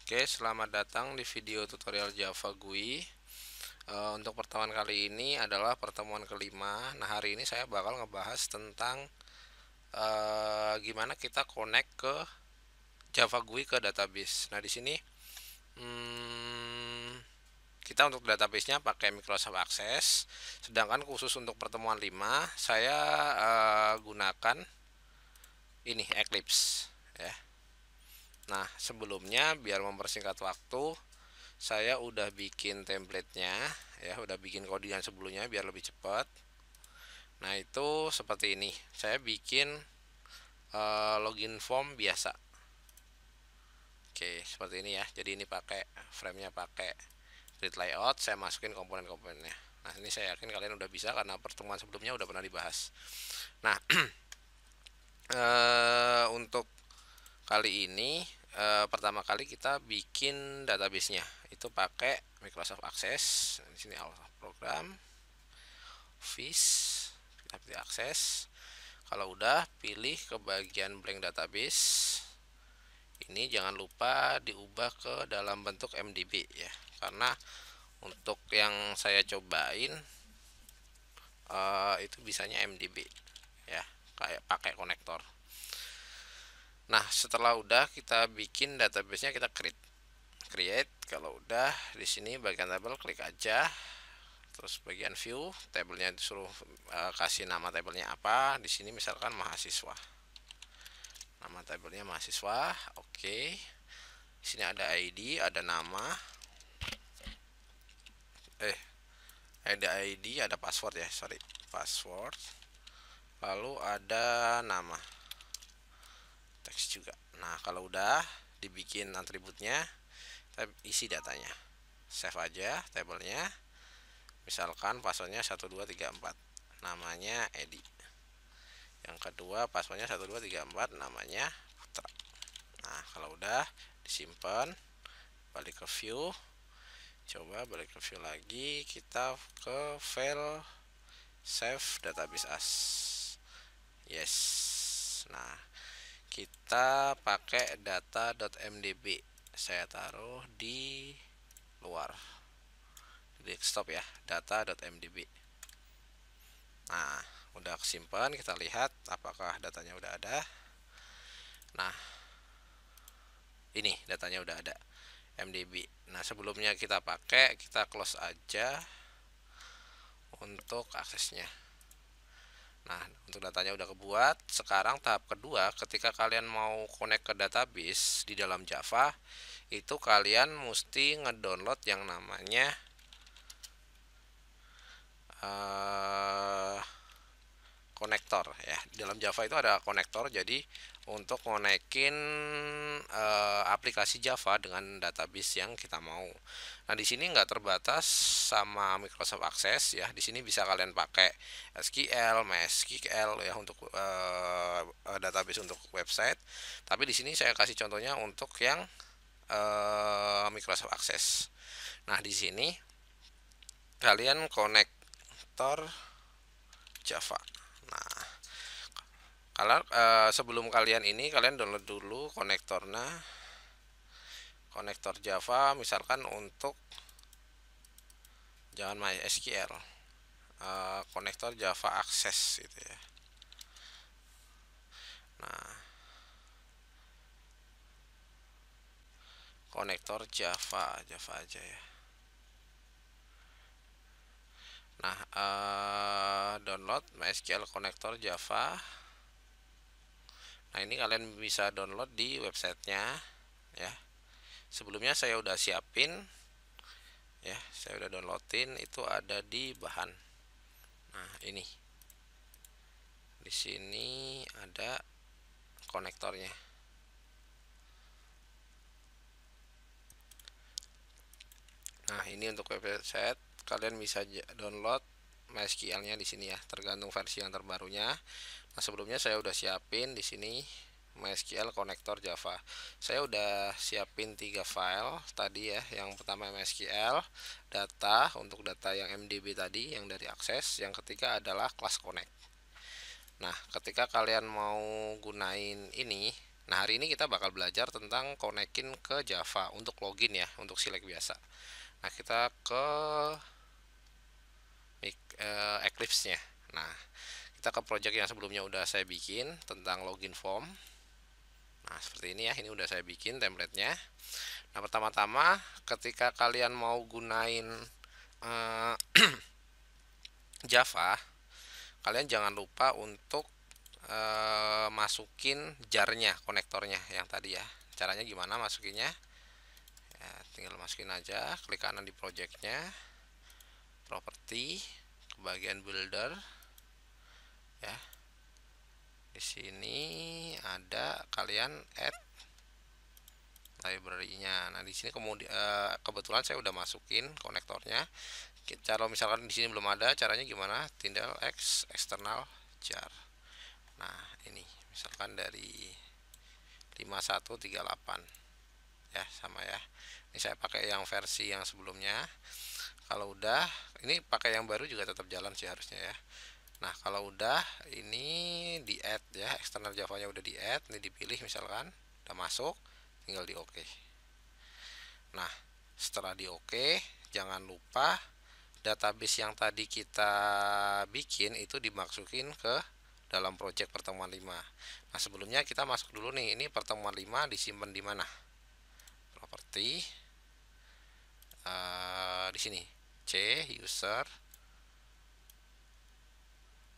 Oke, selamat datang di video tutorial Java GUI. Untuk pertemuan kali ini adalah pertemuan kelima. Nah, hari ini saya bakal ngebahas tentang gimana kita connect ke Java GUI ke database. Nah, di sini hmm, kita untuk databasenya pakai Microsoft Access. Sedangkan khusus untuk pertemuan 5 saya gunakan ini Eclipse ya. Nah, sebelumnya biar mempersingkat waktu, saya udah bikin templatenya ya, udah bikin codingan sebelumnya biar lebih cepat. Nah, itu seperti ini. Saya bikin login form biasa. Oke, seperti ini ya. Jadi ini pakai framenya pakai grid layout, saya masukin komponen-komponennya. Nah, ini saya yakin kalian udah bisa karena pertemuan sebelumnya udah pernah dibahas. Nah, untuk kali ini pertama kali kita bikin databasenya itu pakai Microsoft Access. Di sini program Fish, kita pilih akses. Kalau udah, pilih ke bagian blank database. Ini jangan lupa diubah ke dalam bentuk MDB ya, karena untuk yang saya cobain itu bisanya MDB ya, kayak pakai konektor. Nah, setelah udah kita bikin databasenya, kita create. Kalau udah, di sini bagian tabel klik aja. Terus bagian view, tabelnya disuruh kasih nama tabelnya apa. Di sini misalkan mahasiswa. Nama tabelnya mahasiswa. Oke. Di sini ada ID, ada nama. Ada ID, ada password ya, sorry. Password. Lalu ada nama. Teks juga. Nah, kalau udah dibikin atributnya, kita isi datanya. Save aja tabelnya. Misalkan passwordnya 1234, namanya Edi. Yang kedua passwordnya 1234, namanya Putra. Nah, kalau udah disimpan, balik ke view. Coba balik ke view lagi, kita ke file save database as. Yes. Nah, kita pakai data.mdb. Saya taruh di luar desktop ya, data.mdb. Nah, udah kesimpan, kita lihat apakah datanya udah ada. Nah, ini datanya udah ada, MDB. Nah, sebelumnya kita pakai, kita close aja untuk aksesnya. Nah, untuk datanya udah kebuat. Sekarang tahap kedua, ketika kalian mau connect ke database di dalam Java, itu kalian mesti ngedownload yang namanya konektor ya. Di dalam Java itu ada konektor, jadi untuk ngonekin aplikasi Java dengan database yang kita mau. Nah, di sini nggak terbatas sama Microsoft Access ya. Di sini bisa kalian pakai SQL, MySQL ya untuk database untuk website. Tapi di sini saya kasih contohnya untuk yang Microsoft Access. Nah, di sini kalian konektor Java. Nah, kalau sebelum kalian ini, kalian download dulu konektornya, konektor Java, misalkan untuk jangan MySQL, konektor Java Access gitu ya. Nah, konektor Java aja ya. Nah, download MySQL konektor Java. Nah, ini kalian bisa download di websitenya ya. Sebelumnya saya udah siapin ya, saya udah downloadin, itu ada di bahan. Nah, ini di sini ada konektornya. Nah, ini untuk website, kalian bisa download MySQL-nya di sini ya, tergantung versi yang terbarunya. Nah, sebelumnya saya udah siapin di sini MySQL konektor Java. Saya udah siapin 3 file tadi ya. Yang pertama MySQL data, untuk data yang MDB tadi yang dari akses. Yang ketiga adalah class connect. Nah, ketika kalian mau gunain ini, Nah, hari ini kita bakal belajar tentang konekin ke Java untuk login ya, untuk Select biasa. Nah, kita ke Eclipse-nya. Nah, kita ke project yang sebelumnya udah saya bikin tentang login form. Nah, seperti ini ya, ini udah saya bikin template-nya. Nah, pertama-tama ketika kalian mau gunain eh, Java, kalian jangan lupa untuk masukin jarnya, konektornya yang tadi ya. Caranya gimana masukinnya? Ya, tinggal masukin aja, klik kanan di projectnya, properti, ke bagian builder, ya. Di sini ada kalian add library-nya. Nah, di sini kemudian kebetulan saya udah masukin konektornya. Kalau misalkan di sini belum ada, caranya gimana? Tinggal external jar. Nah, ini misalkan dari 5138 ya, sama ya. Ini saya pakai yang versi yang sebelumnya. Kalau udah, ini pakai yang baru juga tetap jalan sih harusnya ya. Nah, kalau udah ini di add ya, eksternal Java-nya udah di add, ini dipilih misalkan, udah masuk, tinggal di OK. Nah, setelah di OK, jangan lupa database yang tadi kita bikin itu dimasukin ke dalam project pertemuan 5. Nah, sebelumnya kita masuk dulu nih, ini pertemuan 5 disimpan di mana? Properti, di sini C user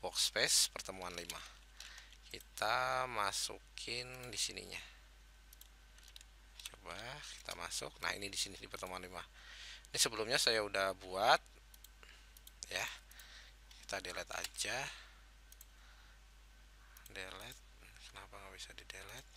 workspace pertemuan 5. Kita masukin di sininya. Coba kita masuk. Nah, ini di sini di pertemuan 5. Ini sebelumnya saya udah buat ya. Kita delete aja. Delete. Kenapa nggak bisa di delete?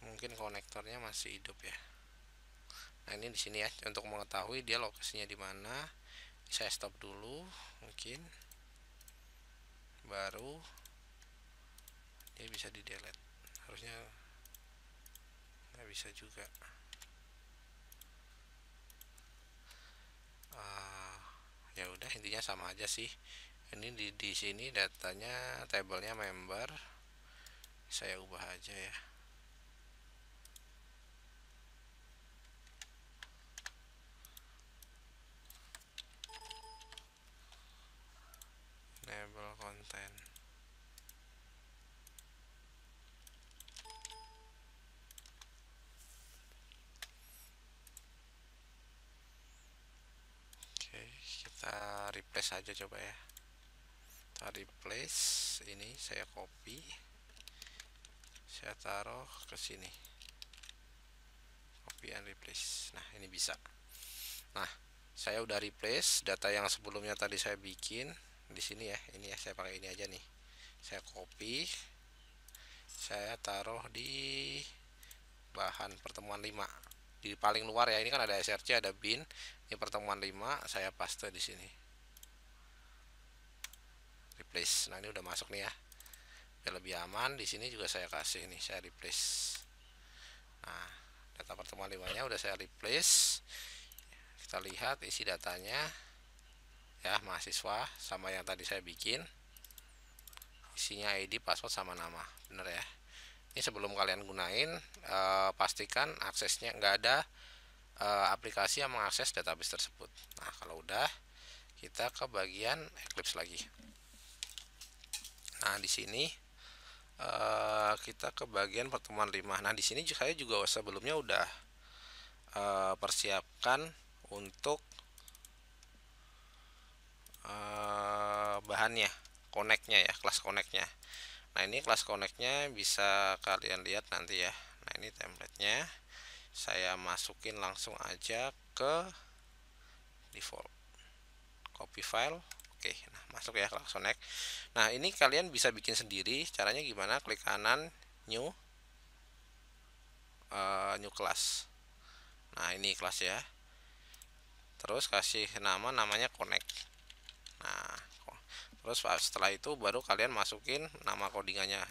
Mungkin konektornya masih hidup ya. Nah, ini di sini ya, untuk mengetahui dia lokasinya di mana. Saya stop dulu, mungkin baru dia bisa di delete. Harusnya nggak bisa juga. Ya udah, intinya sama aja sih. Ini di sini datanya, tabelnya member. Saya ubah aja ya. Label content. Oke, kita replace aja coba ya. Kita replace, ini saya copy, saya taruh ke sini. Copy and replace. Nah, ini bisa. Nah, saya udah replace data yang sebelumnya tadi saya bikin di sini ya. Ini ya, saya pakai ini aja nih. Saya copy, saya taruh di bahan pertemuan 5 di paling luar ya. Ini kan ada src, ada bin. Ini pertemuan 5, saya paste di sini. Replace. Nah, ini udah masuk nih ya. Biar lebih aman, di sini juga saya kasih nih, saya replace. Nah, data pertemuan 5-nya udah saya replace. Kita lihat isi datanya ya, mahasiswa sama yang tadi saya bikin. Isinya ID, password sama nama. Bener ya. Ini sebelum kalian gunain, pastikan aksesnya nggak ada aplikasi yang mengakses database tersebut. Nah, kalau udah, kita ke bagian Eclipse lagi. Nah, di sini kita ke bagian pertemuan 5. Nah, di sini saya juga sebelumnya udah persiapkan untuk bahannya, connect-nya ya, kelas connect-nya. Nah, ini kelas connect-nya bisa kalian lihat nanti ya. Nah, ini template-nya. Saya masukin langsung aja ke default. Copy file. Oke, nah masuk ya kelas connect. Nah, ini kalian bisa bikin sendiri. Caranya gimana? Klik kanan, new class. Nah, ini kelas ya. Terus kasih namanya connect. Nah, terus setelah itu baru kalian masukin nama codingannya.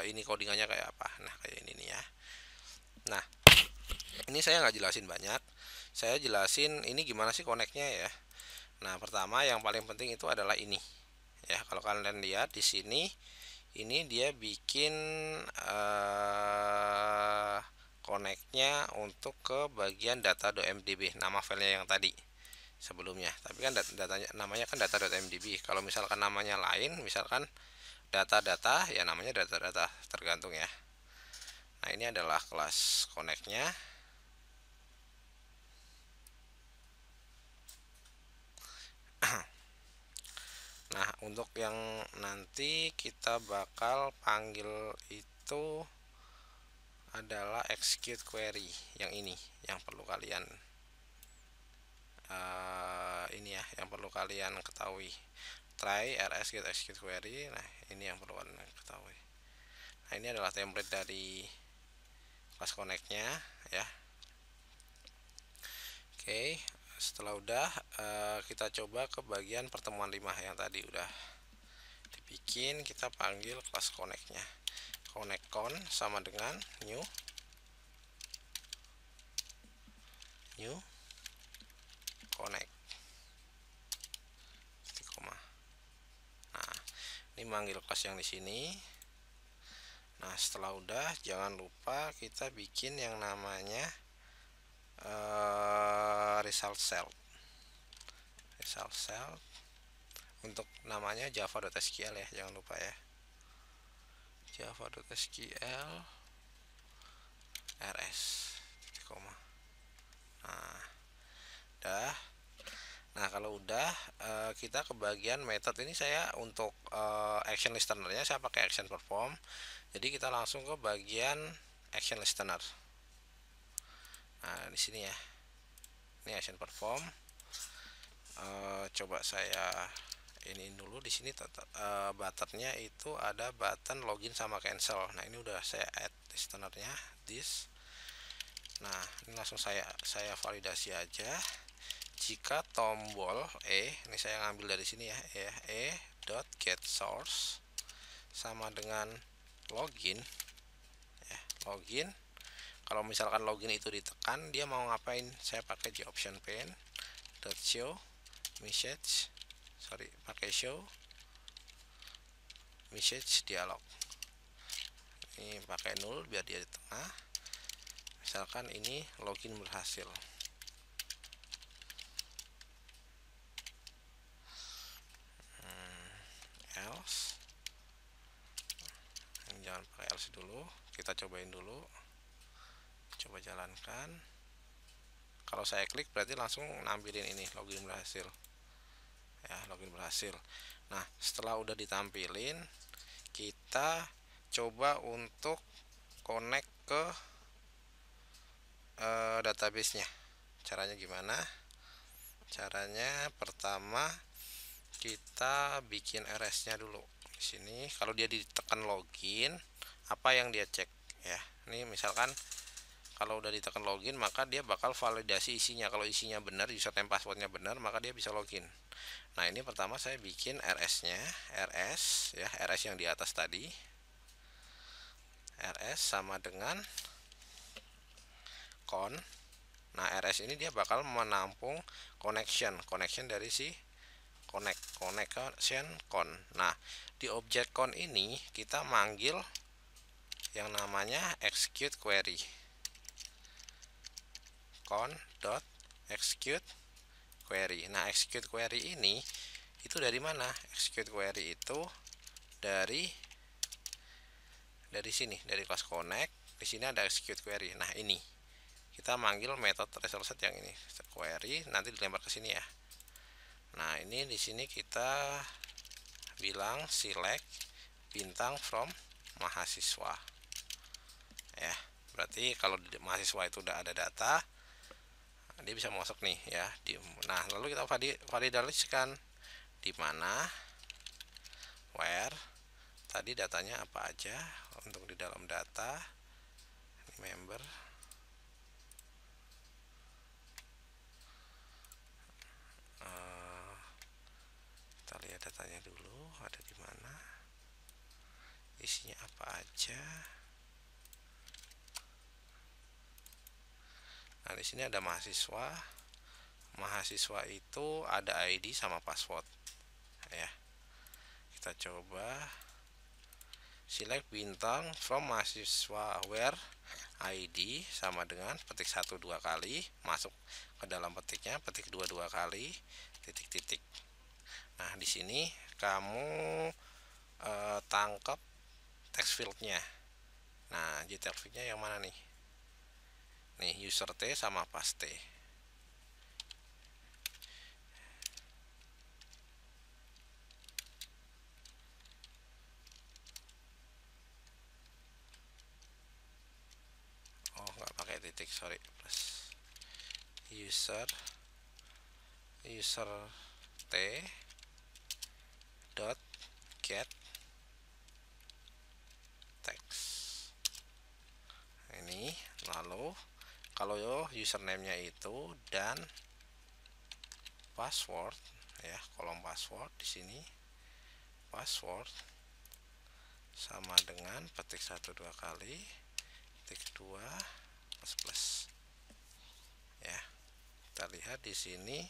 Ini codingannya kayak apa? Nah, kayak ini nih ya. Nah, ini saya nggak jelasin banyak. saya jelasin ini gimana sih koneknya ya. Nah, pertama yang paling penting itu adalah ini. Ya, kalau kalian lihat di sini, ini dia bikin koneknya untuk ke bagian data.mdb, nama filenya yang tadi sebelumnya. Tapi kan datanya namanya kan data.mdb. Kalau misalkan namanya lain, misalkan data-data, ya namanya data-data, tergantung ya. Nah, ini adalah kelas koneknya. Nah, untuk yang nanti kita bakal panggil itu adalah execute query yang ini, yang perlu kalian ini ya, yang perlu kalian ketahui. Try rs get execute query. Nah, ini yang perlu kalian ketahui. Nah, ini adalah template dari kelas connect-nya ya. Oke, setelah udah kita coba ke bagian pertemuan 5 yang tadi udah dibikin. Kita panggil kelas connect-nya. Connect con sama dengan new connect. Nah, ini manggil kelas yang di sini. Nah, setelah udah jangan lupa kita bikin yang namanya result cell untuk namanya java.sql ya, jangan lupa ya, java.sql rs koma. Nah, udah. Nah, kalau udah kita ke bagian method ini. Saya untuk action listenernya saya pakai action perform. Jadi kita langsung ke bagian action listener. Nah, di sini ya, ini action perform. Coba saya ini dulu. Di sini buttonnya itu ada button login sama cancel. Nah, ini udah saya add listenernya this. Nah, ini langsung saya validasi aja. Jika tombol ini saya ngambil dari sini ya, dot get source sama dengan login ya, login. Kalau misalkan login itu ditekan, dia mau ngapain? Saya pakai di option pane dot show message, pakai show message dialog. Ini pakai null biar dia di tengah. Misalkan ini login berhasil. Else, jangan pakai else dulu, kita cobain dulu, coba jalankan. Kalau saya klik berarti langsung nampilin ini login berhasil ya, login berhasil. Nah, setelah udah ditampilin, kita coba untuk connect ke database-nya. Caranya gimana? Caranya pertama kita bikin rs-nya dulu. Di sini kalau dia ditekan login, apa yang dia cek ya. Ini misalkan kalau udah ditekan login, maka dia bakal validasi isinya. Kalau isinya benar, username passwordnya benar, maka dia bisa login. Nah, ini pertama saya bikin rs-nya, rs ya, rs yang di atas tadi. Rs sama dengan con. Nah, rs ini dia bakal menampung connection dari si connection con. Nah, di objek con ini kita manggil yang namanya execute query. Con.execute query. Nah, execute query ini itu dari mana? Execute query itu dari sini, dari kelas connect. Di sini ada execute query. Nah, ini kita manggil metode result set yang ini, query, nanti dilempar ke sini ya. Nah, ini di sini kita bilang select bintang from mahasiswa ya. Berarti kalau di mahasiswa itu udah ada data, dia bisa masuk nih ya. Nah, lalu kita validasikan di mana, where tadi datanya apa aja. Untuk di dalam data ini member, kita lihat datanya dulu ada di mana, isinya apa aja. Nah, di sini ada mahasiswa. Mahasiswa itu ada ID sama password ya. Kita coba select bintang from mahasiswa where ID sama dengan petik 1 2 kali, masuk ke dalam petiknya, petik 2 2 kali, titik-titik. Nah, di sini kamu tangkap text fieldnya. Nah, JTF nya yang mana nih? Nih, user T sama paste. Oh, nggak pakai titik, sorry, plus user T dot get text. Ini lalu kalau username-nya itu dan password ya, kolom password di sini password sama dengan petik 1 2 kali, petik 2 plus ya. Kita lihat di sini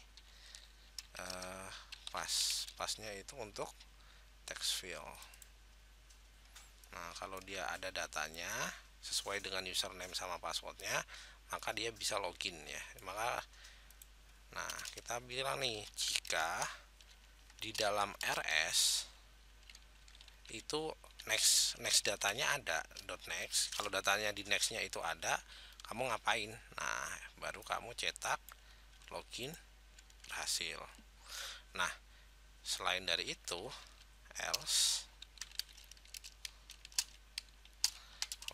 pasnya itu untuk text field. Nah, kalau dia ada datanya sesuai dengan username sama passwordnya, maka dia bisa login ya. Nah, kita bilang nih, jika di dalam RS itu next datanya ada .next, kalau datanya di nextnya itu ada, kamu ngapain? Nah, baru kamu cetak login berhasil. Nah, selain dari itu, else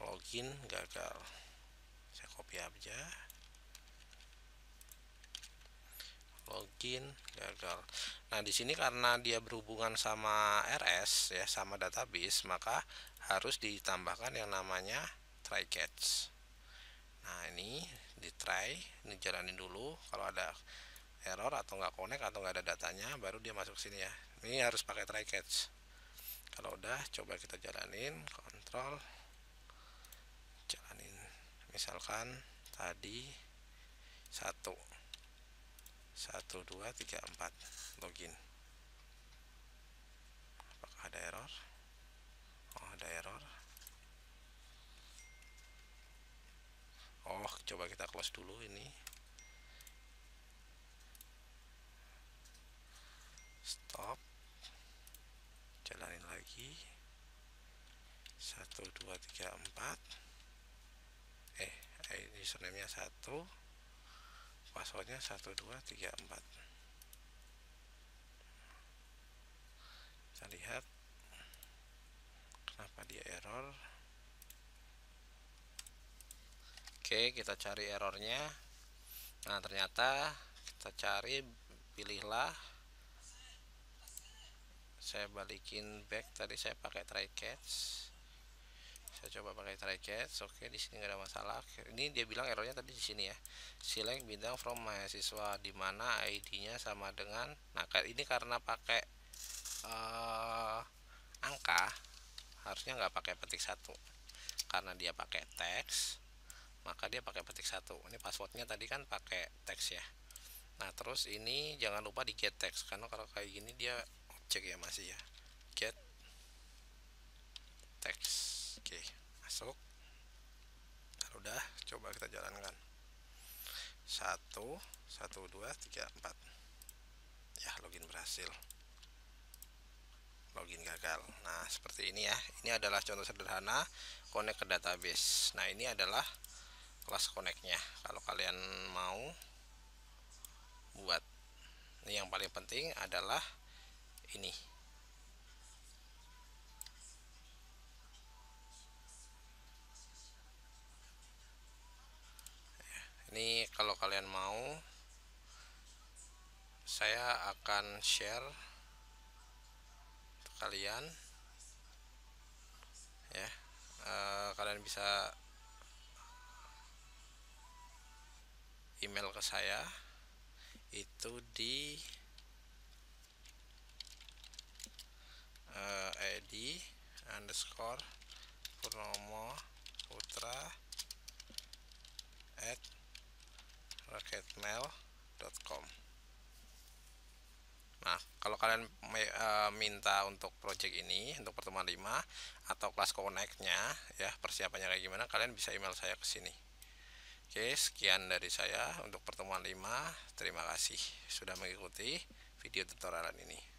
login gagal. Saya copy aja, login gagal. Nah, di sini karena dia berhubungan sama RS ya, sama database, maka harus ditambahkan yang namanya try catch. Nah, ini di try, ini jalanin dulu. Kalau ada error atau nggak connect atau nggak ada datanya, baru dia masuk sini ya. Ini harus pakai try catch. Kalau udah, coba kita jalanin, kontrol, jalanin. Misalkan tadi 1 1 2 3 4 login. Apakah ada error? Oh, ada error. Oh, coba kita close dulu ini. Stop. Jalanin lagi. 1 2 3 4. Username-nya 1, passwordnya 1 2 3 4. Kita lihat kenapa dia error. Oke, kita cari errornya. Nah, ternyata kita cari, pilihlah, saya balikin back, tadi saya pakai try catch. Saya coba pakai try catch. Oke, di sini nggak ada masalah. Ini dia bilang errornya tadi di sini ya. Select bintang from mahasiswa di mana ID-nya sama dengan. Nah, ini karena pakai angka, harusnya nggak pakai petik 1. Karena dia pakai teks, maka dia pakai petik 1. Ini passwordnya tadi kan pakai teks ya. Nah, terus ini jangan lupa di get text, karena kalau kayak gini dia objek ya, masih ya. Get text. Oke, masuk. Kalau udah, coba kita jalankan. 1 1 2 3 4. Ya, login berhasil. Login gagal. Nah, seperti ini ya. Ini adalah contoh sederhana connect ke database. Nah, ini adalah kelas connect-nya. Kalau kalian mau buat, ini yang paling penting adalah ini. Ini kalau kalian mau, saya akan share untuk kalian ya. Kalian bisa email ke saya itu di edi_purnomo putra @gmail.com. Nah, kalau kalian minta untuk project ini untuk pertemuan 5 atau kelas connect-nya ya, persiapannya kayak gimana, kalian bisa email saya ke sini. Oke, sekian dari saya untuk pertemuan 5. Terima kasih sudah mengikuti video tutorial ini.